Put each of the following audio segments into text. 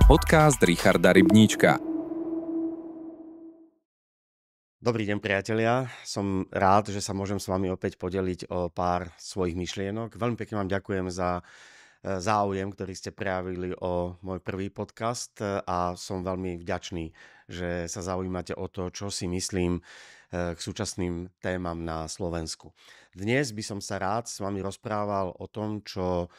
Podcast Richarda Rybníčka. Dobrý deň, priatelia. Som rád, že sa môžem s vami opäť podeliť o pár svojich myšlienok. Veľmi pekne vám ďakujem za záujem, ktorý ste prejavili o môj prvý podcast a som veľmi vďačný, že sa zaujímate o to, čo si myslím k súčasným témam na Slovensku. Dnes by som sa rád s vami rozprával o tom, čo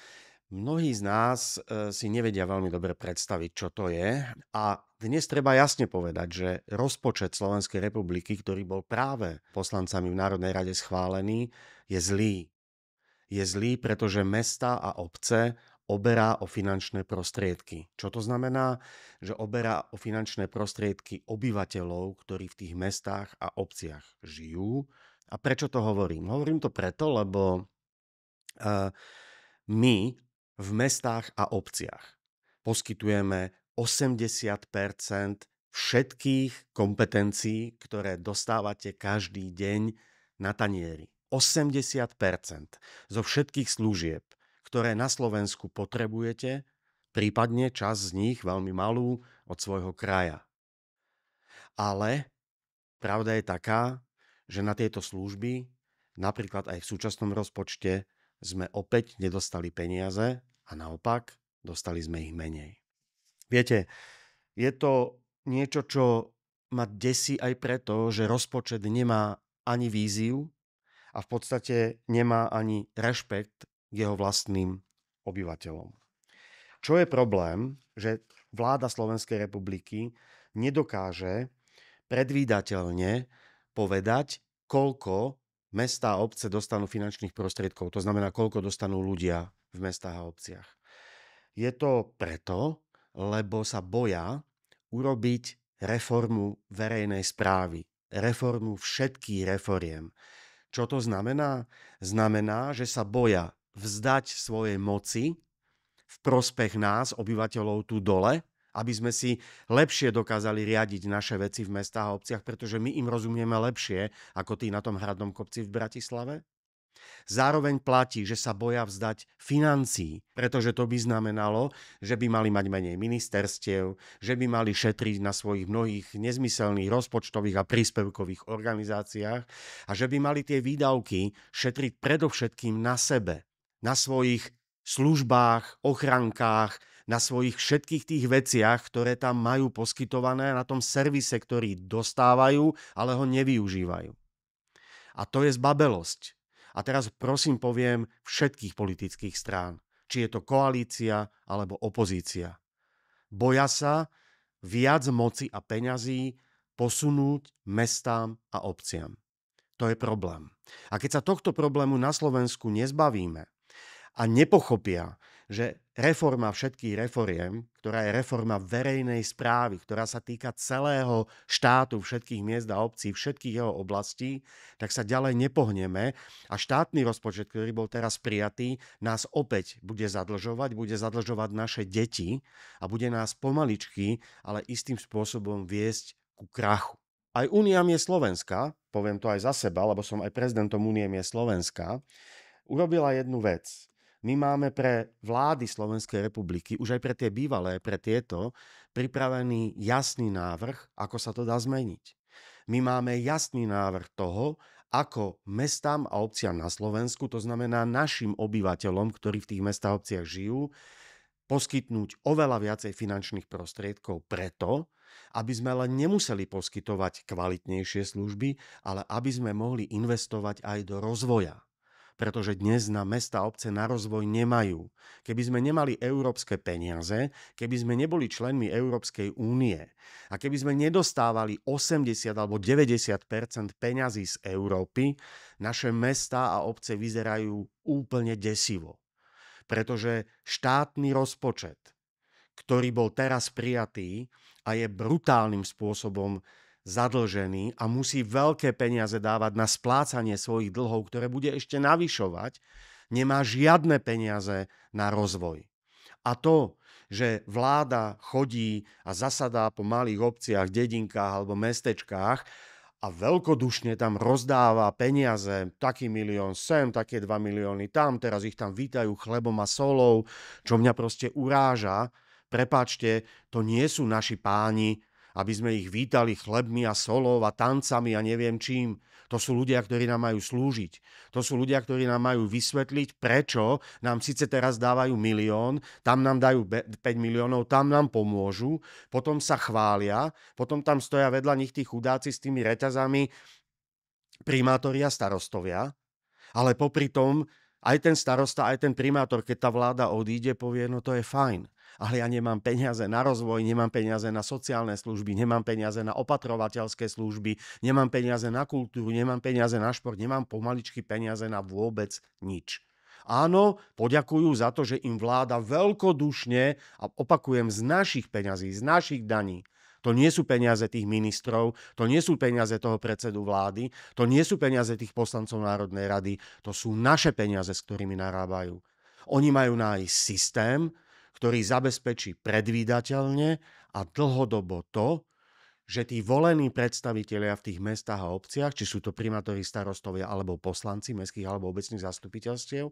mnohí z nás si nevedia veľmi dobre predstaviť, čo to je. A dnes treba jasne povedať, že rozpočet Slovenskej republiky, ktorý bol práve poslancami v Národnej rade schválený, je zlý. Je zlý, pretože mestá a obce oberá o finančné prostriedky. Čo to znamená? Že oberá o finančné prostriedky obyvateľov, ktorí v tých mestách a obciach žijú. A prečo to hovorím? Hovorím to preto, lebo my v mestách a obciach poskytujeme 80% všetkých kompetencií, ktoré dostávate každý deň na tanieri. 80% zo všetkých služieb, ktoré na Slovensku potrebujete, prípadne časť z nich, veľmi malú, od svojho kraja. Ale pravda je taká, že na tieto služby, napríklad aj v súčasnom rozpočte, sme opäť nedostali peniaze a naopak dostali sme ich menej. Viete, je to niečo, čo ma desí aj preto, že rozpočet nemá ani víziu a v podstate nemá ani rešpekt k jeho vlastným obyvateľom. Čo je problém, že vláda Slovenskej republiky nedokáže predvídateľne povedať, koľko mestá a obce dostanú finančných prostriedkov. To znamená, koľko dostanú ľudia v mestách a obciach. Je to preto, lebo sa boja urobiť reformu verejnej správy, reformu všetkých reforiem. Čo to znamená? Znamená, že sa boja vzdať svojej moci v prospech nás, obyvateľov tu dole, aby sme si lepšie dokázali riadiť naše veci v mestách a obciach, pretože my im rozumieme lepšie ako tí na tom hradnom kopci v Bratislave. Zároveň platí, že sa boja vzdať financií, pretože to by znamenalo, že by mali mať menej ministerstiev, že by mali šetriť na svojich mnohých nezmyselných rozpočtových a príspevkových organizáciách a že by mali tie výdavky šetriť predovšetkým na sebe, na svojich službách, ochrankách, na svojich všetkých tých veciach, ktoré tam majú poskytované, na tom servise, ktorý dostávajú, ale ho nevyužívajú. A to je zbabelosť. A teraz prosím poviem všetkých politických strán, či je to koalícia alebo opozícia. Boja sa viac moci a peňazí posunúť mestám a obciam. To je problém. A keď sa tohto problému na Slovensku nezbavíme a nepochopia, že reforma všetkých reforiem, ktorá je reforma verejnej správy, ktorá sa týka celého štátu, všetkých miest a obcí, všetkých jeho oblastí, tak sa ďalej nepohneme a štátny rozpočet, ktorý bol teraz prijatý, nás opäť bude zadlžovať naše deti a bude nás pomaličky, ale istým spôsobom viesť ku krachu. Aj Únia Miest Slovenska, poviem to aj za seba, lebo som aj prezidentom Únie Miest Slovenska, urobila jednu vec. My máme pre vlády Slovenskej republiky, už aj pre tie bývalé, pre tieto, pripravený jasný návrh, ako sa to dá zmeniť. My máme jasný návrh toho, ako mestám a obciam na Slovensku, to znamená našim obyvateľom, ktorí v tých mestách a obciach žijú, poskytnúť oveľa viacej finančných prostriedkov preto, aby sme len nemuseli poskytovať kvalitnejšie služby, ale aby sme mohli investovať aj do rozvoja. Pretože dnes na mestá a obce na rozvoj nemajú. Keby sme nemali európske peniaze, keby sme neboli členmi Európskej únie a keby sme nedostávali 80 alebo 90% peňazí z Európy, naše mestá a obce vyzerajú úplne desivo. Pretože štátny rozpočet, ktorý bol teraz prijatý a je brutálnym spôsobom zadlžený a musí veľké peniaze dávať na splácanie svojich dlhov, ktoré bude ešte navyšovať, nemá žiadne peniaze na rozvoj. A to, že vláda chodí a zasadá po malých obciach, dedinkách alebo mestečkách a veľkodušne tam rozdáva peniaze, taký milión sem, také 2 milióny tam, teraz ich tam vítajú chlebom a solou, čo mňa proste uráža, Prepáčte, to nie sú naši páni, aby sme ich vítali chlebmi a solou a tancami a neviem čím. To sú ľudia, ktorí nám majú slúžiť. To sú ľudia, ktorí nám majú vysvetliť, prečo nám síce teraz dávajú 1 000 000, tam nám dajú 5 miliónov, tam nám pomôžu, potom sa chvália, potom tam stoja vedľa nich tí chudáci s tými reťazami, primátori a starostovia, ale popri tom aj ten starosta, aj ten primátor, keď tá vláda odíde, povie, no to je fajn. Ale ja nemám peniaze na rozvoj, nemám peniaze na sociálne služby, nemám peniaze na opatrovateľské služby, nemám peniaze na kultúru, nemám peniaze na šport, nemám pomaličky peniaze na vôbec nič. Áno, poďakujú za to, že im vláda veľkodušne, a opakujem, z našich peňazí, z našich daní. To nie sú peniaze tých ministrov, to nie sú peniaze toho predsedu vlády, to nie sú peniaze tých poslancov Národnej rady, to sú naše peniaze, s ktorými narábajú. Oni majú nájsť systém, ktorý zabezpečí predvídateľne a dlhodobo to, že tí volení predstavitelia v tých mestách a obciach, či sú to primátori, starostovia alebo poslanci mestských alebo obecných zastupiteľstiev,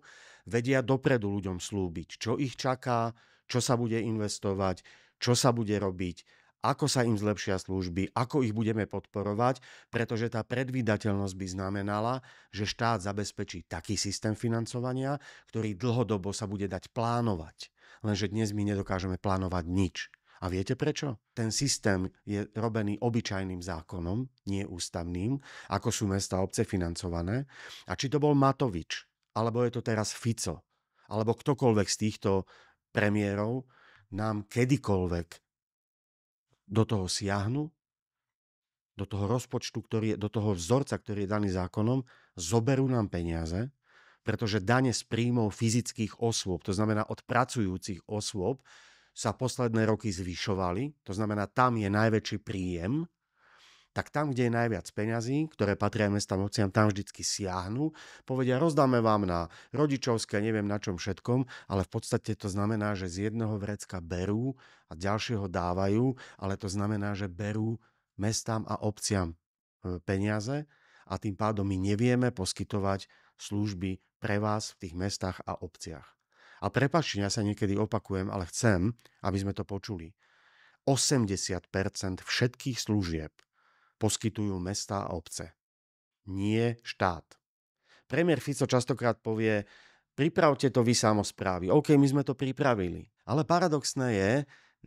vedia dopredu ľuďom slúbiť, čo ich čaká, čo sa bude investovať, čo sa bude robiť, ako sa im zlepšia služby, ako ich budeme podporovať, pretože tá predvídateľnosť by znamenala, že štát zabezpečí taký systém financovania, ktorý dlhodobo sa bude dať plánovať. Lenže dnes my nedokážeme plánovať nič. A viete prečo? Ten systém je robený obyčajným zákonom, nie ústavným, ako sú mestá a obce financované. A či to bol Matovič, alebo je to teraz Fico, alebo ktokoľvek z týchto premiérov, nám kedykoľvek do toho siahnu, do toho rozpočtu, do toho vzorca, ktorý je daný zákonom, zoberú nám peniaze, pretože dane z príjmov fyzických osôb, to znamená od pracujúcich osôb, sa posledné roky zvyšovali, to znamená, tam je najväčší príjem, tak tam, kde je najviac peňazí, ktoré patria mestám a obciam, tam vždycky siahnu, povedia, rozdáme vám na rodičovské, neviem na čom všetkom, ale v podstate to znamená, že z jedného vrecka berú a ďalšieho dávajú, ale to znamená, že berú mestám a obciam peniaze a tým pádom my nevieme poskytovať služby pre vás v tých mestách a obciach. A prepáčte, ja sa niekedy opakujem, ale chcem, aby sme to počuli. 80% všetkých služieb poskytujú mestá a obce. Nie štát. Premiér Fico častokrát povie, pripravte to vy samosprávy. OK, my sme to pripravili. Ale paradoxné je,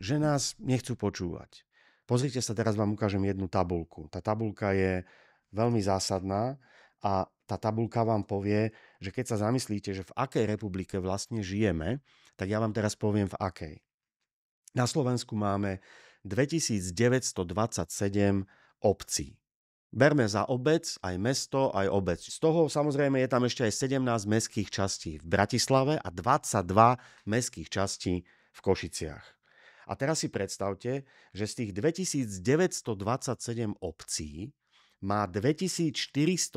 že nás nechcú počúvať. Pozrite sa, teraz vám ukážem jednu tabuľku. Tá tabuľka je veľmi zásadná a tá tabuľka vám povie, že keď sa zamyslíte, že v akej republike vlastne žijeme, tak ja vám teraz poviem v akej. Na Slovensku máme 2927 obcí. Berme za obec aj mesto, aj obec. Z toho samozrejme je tam ešte aj 17 mestských častí v Bratislave a 22 mestských častí v Košiciach. A teraz si predstavte, že z tých 2927 obcí má 2477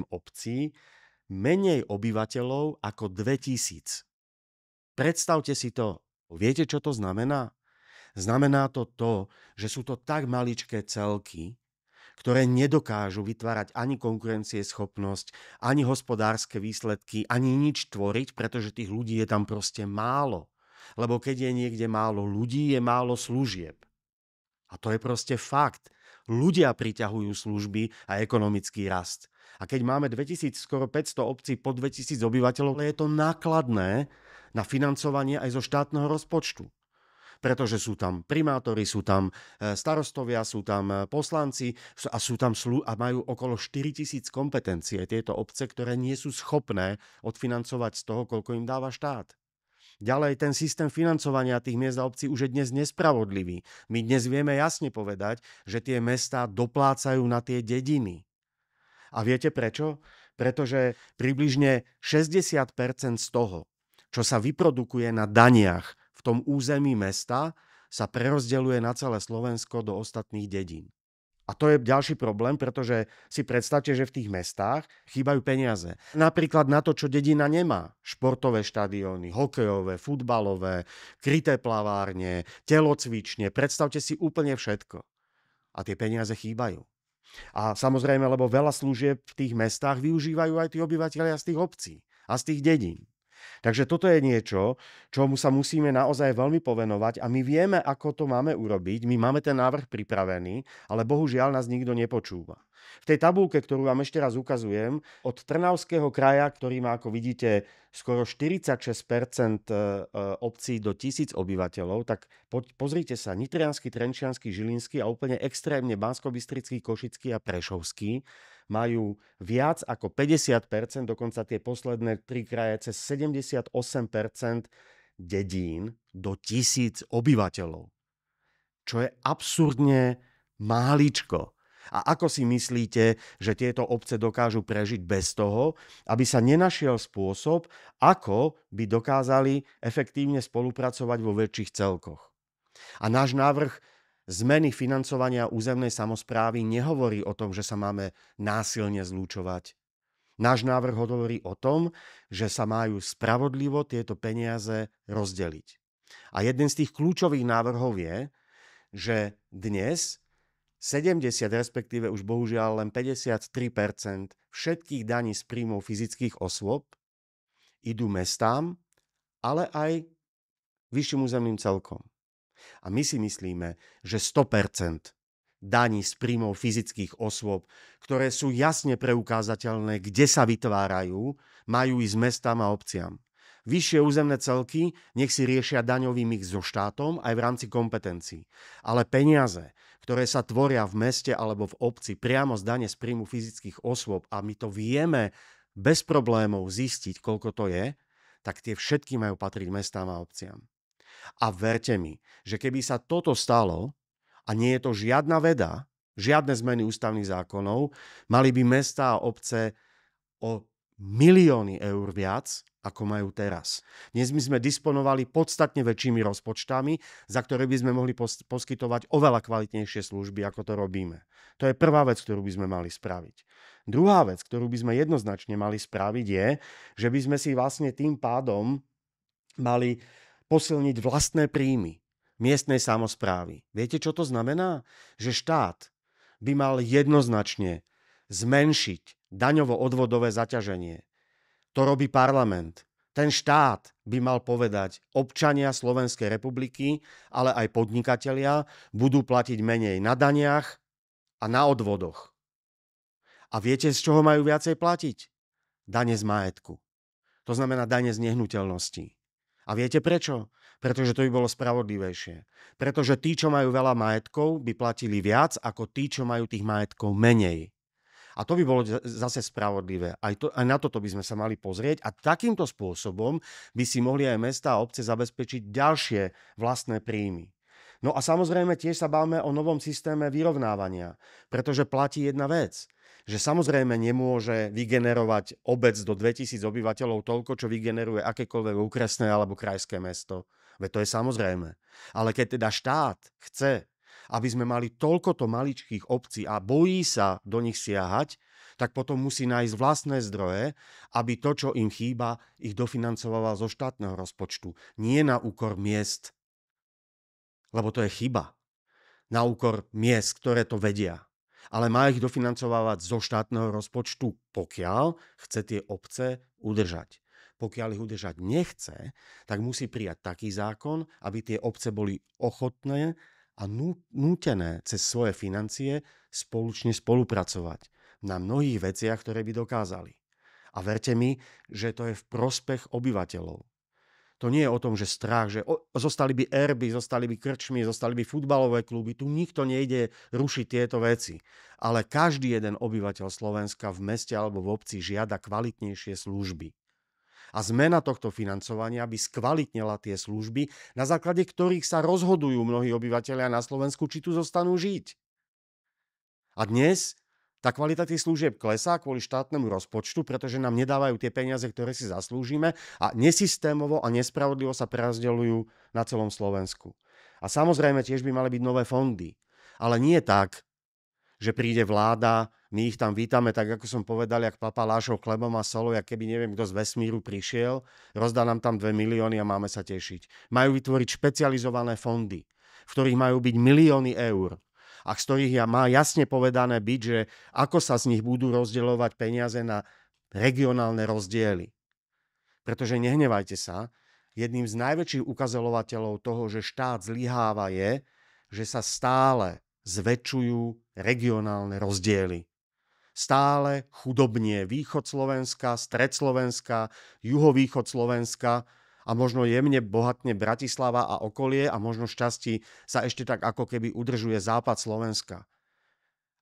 obcí menej obyvateľov ako 2000. Predstavte si to. Viete, čo to znamená? Znamená to, že sú to tak maličké celky, ktoré nedokážu vytvárať ani konkurencieschopnosť, ani hospodárske výsledky, ani nič tvoriť, pretože tých ľudí je tam proste málo. Lebo keď je niekde málo ľudí, je málo služieb. A to je proste fakt. Ľudia priťahujú služby a ekonomický rast. A keď máme 2000, skoro 500 obcí po 2000 obyvateľov, je to nákladné na financovanie aj zo štátneho rozpočtu. Pretože sú tam primátori, sú tam starostovia, sú tam poslanci a a majú okolo 4000 kompetencií tieto obce, ktoré nie sú schopné odfinancovať z toho, koľko im dáva štát. Ďalej, ten systém financovania tých miest a obcí už je dnes nespravodlivý. My dnes vieme jasne povedať, že tie mestá doplácajú na tie dediny. A viete prečo? Pretože približne 60% z toho, čo sa vyprodukuje na daniach v tom území mesta, sa prerozdeľuje na celé Slovensko do ostatných dedín. A to je ďalší problém, pretože si predstavte, že v tých mestách chýbajú peniaze. Napríklad na to, čo dedina nemá. Športové štadióny, hokejové, futbalové, kryté plavárne, telocvične. Predstavte si úplne všetko. A tie peniaze chýbajú. A samozrejme, lebo veľa služieb v tých mestách využívajú aj tí obyvateľia z tých obcí a z tých dedín. Takže toto je niečo, čomu sa musíme naozaj veľmi povenovať a my vieme, ako to máme urobiť. My máme ten návrh pripravený, ale bohužiaľ nás nikto nepočúva. V tej tabulke, ktorú vám ešte raz ukazujem, od Trnavského kraja, ktorý má, ako vidíte, skoro 46% obcí do 1000 obyvateľov, tak pozrite sa, Nitriansky, Trenčiansky, Žilinský a úplne extrémne Banskobystrický, Košický a Prešovský majú viac ako 50%, dokonca tie posledné 3 kraje cez 78% dedín do 1000 obyvateľov. Čo je absurdne máličko. A ako si myslíte, že tieto obce dokážu prežiť bez toho, aby sa nenašiel spôsob, ako by dokázali efektívne spolupracovať vo väčších celkoch? A náš návrh zmeny financovania územnej samosprávy nehovorí o tom, že sa máme násilne zlúčovať. Náš návrh hovorí o tom, že sa majú spravodlivo tieto peniaze rozdeliť. A jeden z tých kľúčových návrhov je, že dnes 70, respektíve už bohužiaľ len 53% všetkých daní z príjmov fyzických osôb idú mestám, ale aj vyšším územným celkom. A my si myslíme, že 100% daní z príjmov fyzických osôb, ktoré sú jasne preukázateľné, kde sa vytvárajú, majú ísť mestám a obciam. Vyššie územné celky nech si riešia daňový mix so štátom aj v rámci kompetencií. Ale peniaze, ktoré sa tvoria v meste alebo v obci priamo z dane z príjmu fyzických osôb, a my to vieme bez problémov zistiť, koľko to je, tak tie všetky majú patriť mestám a obciam. A verte mi, že keby sa toto stalo, a nie je to žiadna veda, žiadne zmeny ústavných zákonov, mali by mestá a obce o milióny eur viac, ako majú teraz. Dnes my sme disponovali podstatne väčšími rozpočtami, za ktoré by sme mohli poskytovať oveľa kvalitnejšie služby, ako to robíme. To je prvá vec, ktorú by sme mali spraviť. Druhá vec, ktorú by sme jednoznačne mali spraviť, je, že by sme si vlastne tým pádom mali posilniť vlastné príjmy miestnej samosprávy. Viete, čo to znamená? Že štát by mal jednoznačne zmenšiť daňovo-odvodové zaťaženie. To robí parlament. Ten štát by mal povedať, občania Slovenskej republiky, ale aj podnikatelia budú platiť menej na daniach a na odvodoch. A viete, z čoho majú viacej platiť? Dane z majetku. To znamená dane z nehnuteľností. A viete prečo? Pretože to by bolo spravodlivejšie. Pretože tí, čo majú veľa majetkov, by platili viac ako tí, čo majú tých majetkov menej. A to by bolo zase spravodlivé. Aj na toto by sme sa mali pozrieť a takýmto spôsobom by si mohli aj mestá a obce zabezpečiť ďalšie vlastné príjmy. No a samozrejme tiež sa bavíme o novom systéme vyrovnávania, pretože platí jedna vec, že samozrejme nemôže vygenerovať obec do 2000 obyvateľov toľko, čo vygeneruje akékoľvek okresné alebo krajské mesto. Veď to je samozrejme. Ale keď teda štát chce, aby sme mali toľkoto maličkých obcí a bojí sa do nich siahať, tak potom musí nájsť vlastné zdroje, aby to, čo im chýba, ich dofinancovalo zo štátneho rozpočtu. Nie na úkor miest, lebo to je chyba. Na úkor miest, ktoré to vedia. Ale má ich dofinancovávať zo štátneho rozpočtu, pokiaľ chce tie obce udržať. Pokiaľ ich udržať nechce, tak musí prijať taký zákon, aby tie obce boli ochotné a nútené cez svoje financie spoločne spolupracovať na mnohých veciach, ktoré by dokázali. A verte mi, že to je v prospech obyvateľov. To nie je o tom, že strach, že zostali by erby, zostali by krčmy, zostali by futbalové kluby. Tu nikto nejde rušiť tieto veci. Ale každý jeden obyvateľ Slovenska v meste alebo v obci žiada kvalitnejšie služby. A zmena tohto financovania by skvalitnila tie služby, na základe ktorých sa rozhodujú mnohí obyvateľia na Slovensku, či tu zostanú žiť. A dnes tá kvalita tých služieb klesá kvôli štátnemu rozpočtu, pretože nám nedávajú tie peniaze, ktoré si zaslúžime a nesystémovo a nespravodlivo sa prerozdeľujú na celom Slovensku. A samozrejme tiež by mali byť nové fondy. Ale nie tak, že príde vláda, my ich tam vítame, tak ako som povedal, jak papa Lášov chlebom a solou, jak keby neviem kto z vesmíru prišiel, rozdá nám tam 2 milióny a máme sa tešiť. Majú vytvoriť špecializované fondy, v ktorých majú byť milióny eur a z ktorých má jasne povedané byť, že ako sa z nich budú rozdeľovať peniaze na regionálne rozdiely. Pretože nehnevajte sa, jedným z najväčších ukazovateľov toho, že štát zlyháva je, že sa stále zväčšujú regionálne rozdiely. Stále chudobnie východ Slovenska, stred Slovenska, juhovýchod Slovenska a možno jemne bohatne Bratislava a okolie a možno šťastí sa ešte tak ako keby udržuje západ Slovenska.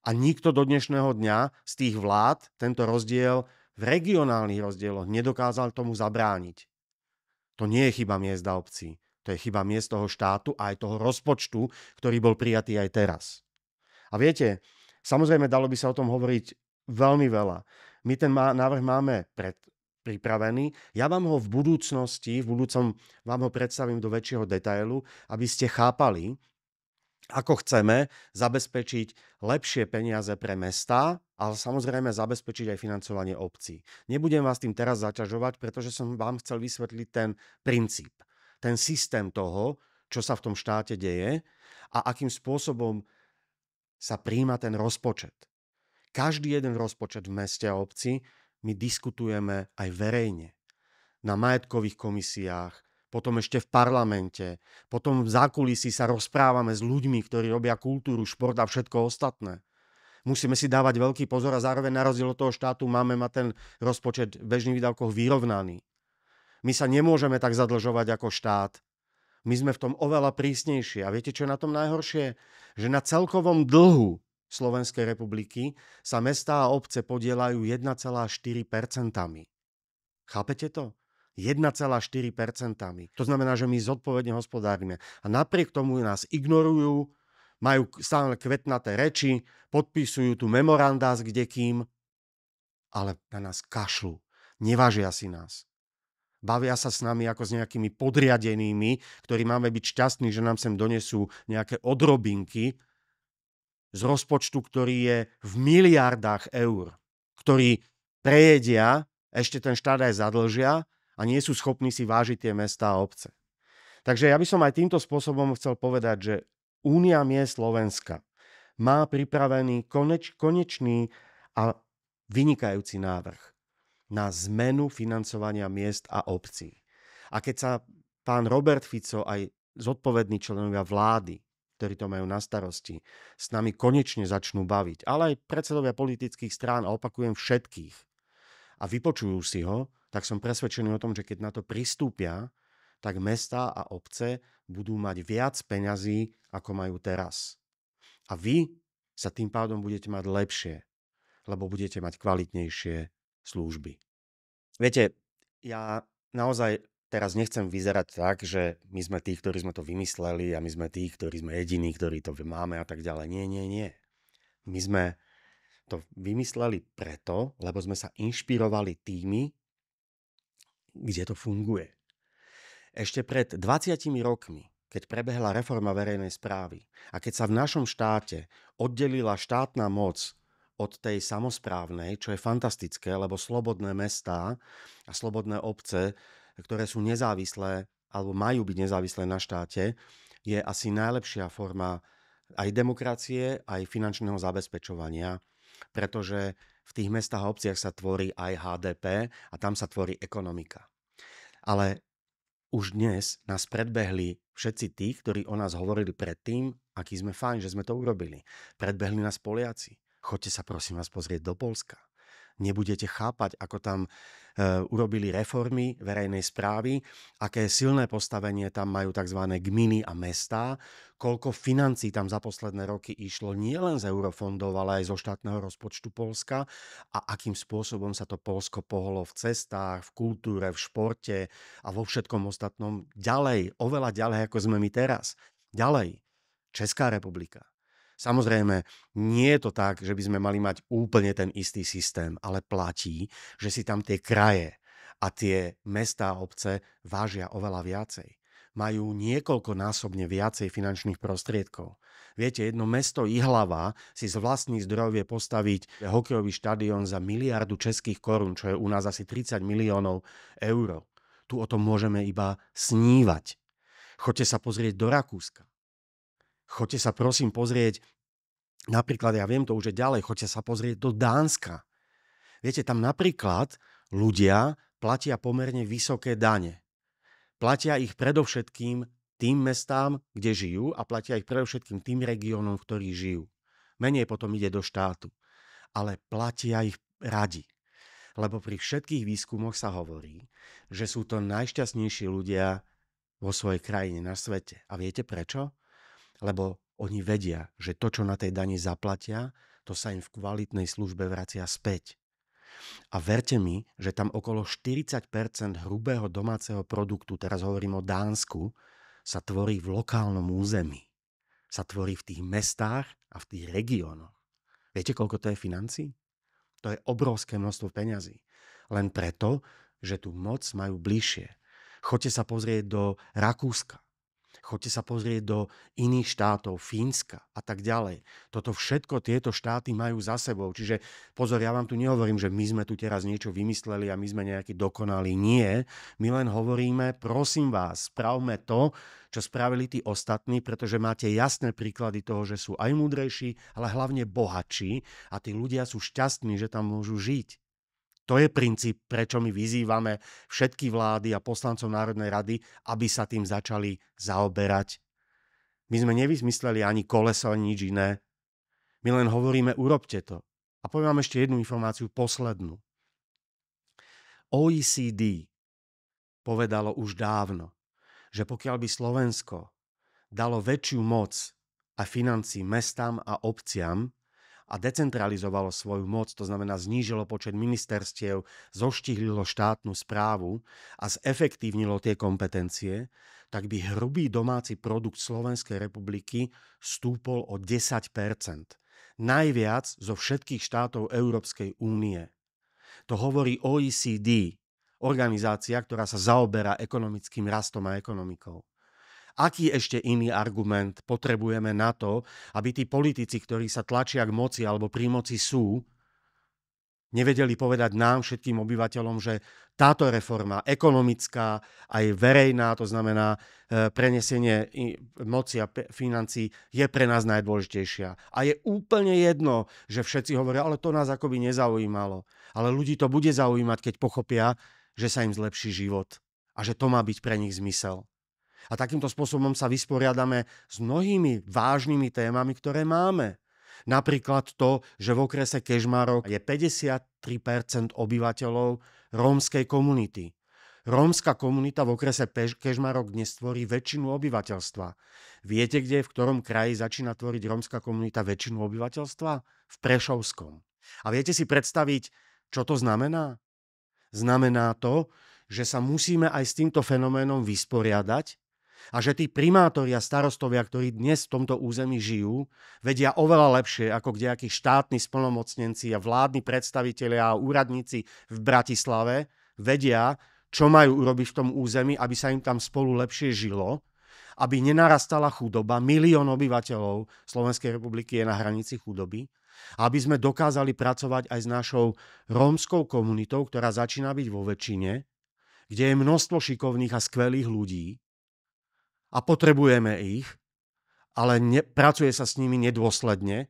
A nikto do dnešného dňa z tých vlád tento rozdiel v regionálnych rozdieloch nedokázal tomu zabrániť. To nie je chyba miest a obcí. To je chyba miest toho štátu a aj toho rozpočtu, ktorý bol prijatý aj teraz. A viete, samozrejme dalo by sa o tom hovoriť veľmi veľa. My ten návrh máme pripravený. Ja vám ho v budúcom vám ho predstavím do väčšieho detailu, aby ste chápali, ako chceme zabezpečiť lepšie peniaze pre mestá, ale samozrejme zabezpečiť aj financovanie obcí. Nebudem vás tým teraz zaťažovať, pretože som vám chcel vysvetliť ten princíp, ten systém toho, čo sa v tom štáte deje a akým spôsobom sa prijíma ten rozpočet. Každý jeden rozpočet v meste a obci my diskutujeme aj verejne. Na majetkových komisiách, potom ešte v parlamente, potom v zákulisí sa rozprávame s ľuďmi, ktorí robia kultúru, šport a všetko ostatné. Musíme si dávať veľký pozor a zároveň na rozdiel od toho štátu máme mať ten rozpočet v bežných výdavkoch vyrovnaný. My sa nemôžeme tak zadlžovať ako štát. My sme v tom oveľa prísnejšie. A viete, čo je na tom najhoršie? Že na celkovom dlhu Slovenskej republiky sa mestá a obce podieľajú 1,4%. Chápete to? 1,4%. To znamená, že my zodpovedne hospodárime. A napriek tomu nás ignorujú, majú stále kvetnaté reči, podpisujú tu memorandá s kdekým, ale na nás kašľú. Nevážia si nás. Bavia sa s nami ako s nejakými podriadenými, ktorí máme byť šťastní, že nám sem donesú nejaké odrobinky z rozpočtu, ktorý je v miliardách eur, ktorý prejedia, ešte ten štát aj zadlžia a nie sú schopní si vážiť tie mestá a obce. Takže ja by som aj týmto spôsobom chcel povedať, že Únia miest Slovenska má pripravený konečný a vynikajúci návrh na zmenu financovania miest a obcí. A keď sa pán Robert Fico aj zodpovední členovia vlády, ktorí to majú na starosti, s nami konečne začnú baviť, ale aj predsedovia politických strán, a opakujem všetkých, a vypočujú si ho, tak som presvedčený o tom, že keď na to pristúpia, tak mestá a obce budú mať viac peňazí, ako majú teraz. A vy sa tým pádom budete mať lepšie, lebo budete mať kvalitnejšie služby. Viete, ja naozaj teraz nechcem vyzerať tak, že my sme tí, ktorí sme to vymysleli a my sme tí, ktorí sme jediní, ktorí to máme a tak ďalej. Nie. My sme to vymysleli preto, lebo sme sa inšpirovali tými, kde to funguje. Ešte pred 20 rokmi, keď prebehla reforma verejnej správy a keď sa v našom štáte oddelila štátna moc od tej samosprávnej, čo je fantastické, lebo slobodné mestá a slobodné obce, ktoré sú nezávislé alebo majú byť nezávislé na štáte, je asi najlepšia forma aj demokracie, aj finančného zabezpečovania, pretože v tých mestách a obciach sa tvorí aj HDP a tam sa tvorí ekonomika. Ale už dnes nás predbehli všetci tí, ktorí o nás hovorili predtým, aký sme fajn, že sme to urobili. Predbehli nás Poliaci. Choďte sa prosím vás pozrieť do Poľska. Nebudete chápať, ako tam urobili reformy verejnej správy, aké silné postavenie tam majú tzv. Gminy a mestá, koľko financií tam za posledné roky išlo nielen z eurofondov, ale aj zo štátneho rozpočtu Poľska a akým spôsobom sa to Poľsko pohlo v cestách, v kultúre, v športe a vo všetkom ostatnom ďalej, oveľa ďalej, ako sme my teraz. Ďalej, Česká republika. Samozrejme, nie je to tak, že by sme mali mať úplne ten istý systém, ale platí, že si tam tie kraje a tie mestá a obce vážia oveľa viacej. Majú niekoľkonásobne viacej finančných prostriedkov. Viete, jedno mesto Jihlava si z vlastných zdrojov vie postaviť hokejový štadión za 1 miliardu českých korún, čo je u nás asi 30 miliónov eur. Tu o tom môžeme iba snívať. Choďte sa pozrieť do Rakúska. Choďte sa prosím pozrieť, napríklad, ja viem to už je ďalej, choďte sa pozrieť do Dánska. Viete, tam napríklad ľudia platia pomerne vysoké dane. Platia ich predovšetkým tým mestám, kde žijú a platia ich predovšetkým tým regiónom, v ktorých žijú. Menej potom ide do štátu. Ale platia ich radi. Lebo pri všetkých výskumoch sa hovorí, že sú to najšťastnejší ľudia vo svojej krajine na svete. A viete prečo? Lebo oni vedia, že to, čo na tej dani zaplatia, to sa im v kvalitnej službe vracia späť. A verte mi, že tam okolo 40% hrubého domáceho produktu, teraz hovorím o Dánsku, sa tvorí v lokálnom území. Sa tvorí v tých mestách a v tých regiónoch. Viete, koľko to je financií? To je obrovské množstvo peňazí. Len preto, že tú moc majú bližšie. Choďte sa pozrieť do Rakúska. Choďte sa pozrieť do iných štátov, Fínska a tak ďalej. Toto všetko tieto štáty majú za sebou. Čiže pozor, ja vám tu nehovorím, že my sme tu teraz niečo vymysleli a my sme nejakí dokonalí. Nie, my len hovoríme, prosím vás, spravme to, čo spravili tí ostatní, pretože máte jasné príklady toho, že sú aj múdrejší, ale hlavne bohatší a tí ľudia sú šťastní, že tam môžu žiť. To je princíp, prečo my vyzývame všetky vlády a poslancov Národnej rady, aby sa tým začali zaoberať. My sme nevymysleli ani koleso, ani nič iné. My len hovoríme, urobte to. A poviem vám ešte jednu informáciu, poslednú. OECD povedalo už dávno, že pokiaľ by Slovensko dalo väčšiu moc a financií mestám a obciam, a decentralizovalo svoju moc, to znamená znížilo počet ministerstiev, zoštihlilo štátnu správu a zefektívnilo tie kompetencie, tak by hrubý domáci produkt Slovenskej republiky stúpol o 10%. Najviac zo všetkých štátov Európskej únie. To hovorí OECD, organizácia, ktorá sa zaoberá ekonomickým rastom a ekonomikou. Aký ešte iný argument potrebujeme na to, aby tí politici, ktorí sa tlačia k moci alebo pri moci sú, nevedeli povedať nám, všetkým obyvateľom, že táto reforma ekonomická, aj verejná, to znamená prenesenie moci a financií, je pre nás najdôležitejšia. A je úplne jedno, že všetci hovoria, ale to nás akoby nezaujímalo. Ale ľudí to bude zaujímať, keď pochopia, že sa im zlepší život a že to má byť pre nich zmysel. A takýmto spôsobom sa vysporiadame s mnohými vážnymi témami, ktoré máme. Napríklad to, že v okrese Kežmarok je 53% obyvateľov rómskej komunity. Rómska komunita v okrese Kežmarok dnes tvorí väčšinu obyvateľstva. Viete, kde, v ktorom kraji začína tvoriť rómska komunita väčšinu obyvateľstva? V Prešovskom. A viete si predstaviť, čo to znamená? Znamená to, že sa musíme aj s týmto fenoménom vysporiadať a že tí primátori a starostovia, ktorí dnes v tomto území žijú, vedia oveľa lepšie ako kdejakí štátni splnomocnenci a vládni predstavitelia a úradníci v Bratislave, vedia, čo majú urobiť v tom území, aby sa im tam spolu lepšie žilo, aby nenarastala chudoba. 1 000 000 obyvateľov Slovenskej republiky je na hranici chudoby. A aby sme dokázali pracovať aj s našou rómskou komunitou, ktorá začína byť vo väčšine, kde je množstvo šikovných a skvelých ľudí a potrebujeme ich, ale pracuje sa s nimi nedôsledne,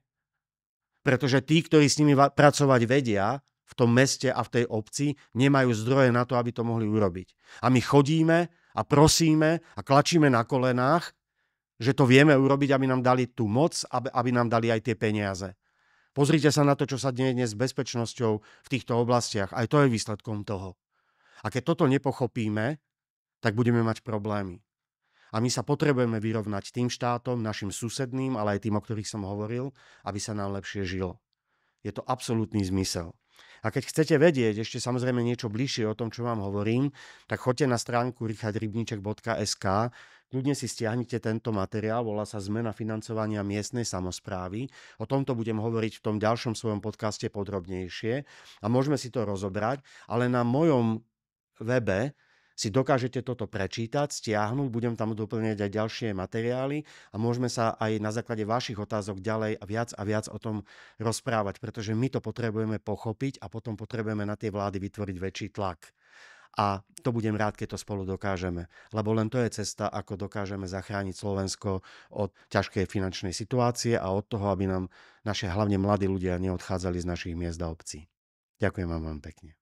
pretože tí, ktorí s nimi pracovať vedia, v tom meste a v tej obci, nemajú zdroje na to, aby to mohli urobiť. A my chodíme a prosíme a klačíme na kolenách, že to vieme urobiť, aby nám dali tú moc, aby nám dali aj tie peniaze. Pozrite sa na to, čo sa deje dnes s bezpečnosťou v týchto oblastiach. Aj to je výsledkom toho. A keď toto nepochopíme, tak budeme mať problémy. A my sa potrebujeme vyrovnať tým štátom, našim susedným, ale aj tým, o ktorých som hovoril, aby sa nám lepšie žilo. Je to absolútny zmysel. A keď chcete vedieť ešte samozrejme niečo bližšie o tom, čo vám hovorím, tak choďte na stránku richardrybniček.sk, kľudne si stiahnite tento materiál, volá sa Zmena financovania miestnej samosprávy. O tomto budem hovoriť v tom ďalšom svojom podcaste podrobnejšie a môžeme si to rozobrať, ale na mojom webe si dokážete toto prečítať, stiahnuť, budem tam doplňať aj ďalšie materiály a môžeme sa aj na základe vašich otázok ďalej a viac o tom rozprávať, pretože my to potrebujeme pochopiť a potom potrebujeme na tie vlády vytvoriť väčší tlak. A to budem rád, keď to spolu dokážeme, lebo len to je cesta, ako dokážeme zachrániť Slovensko od ťažkej finančnej situácie a od toho, aby nám naše hlavne mladí ľudia neodchádzali z našich miest a obcí. Ďakujem vám pekne.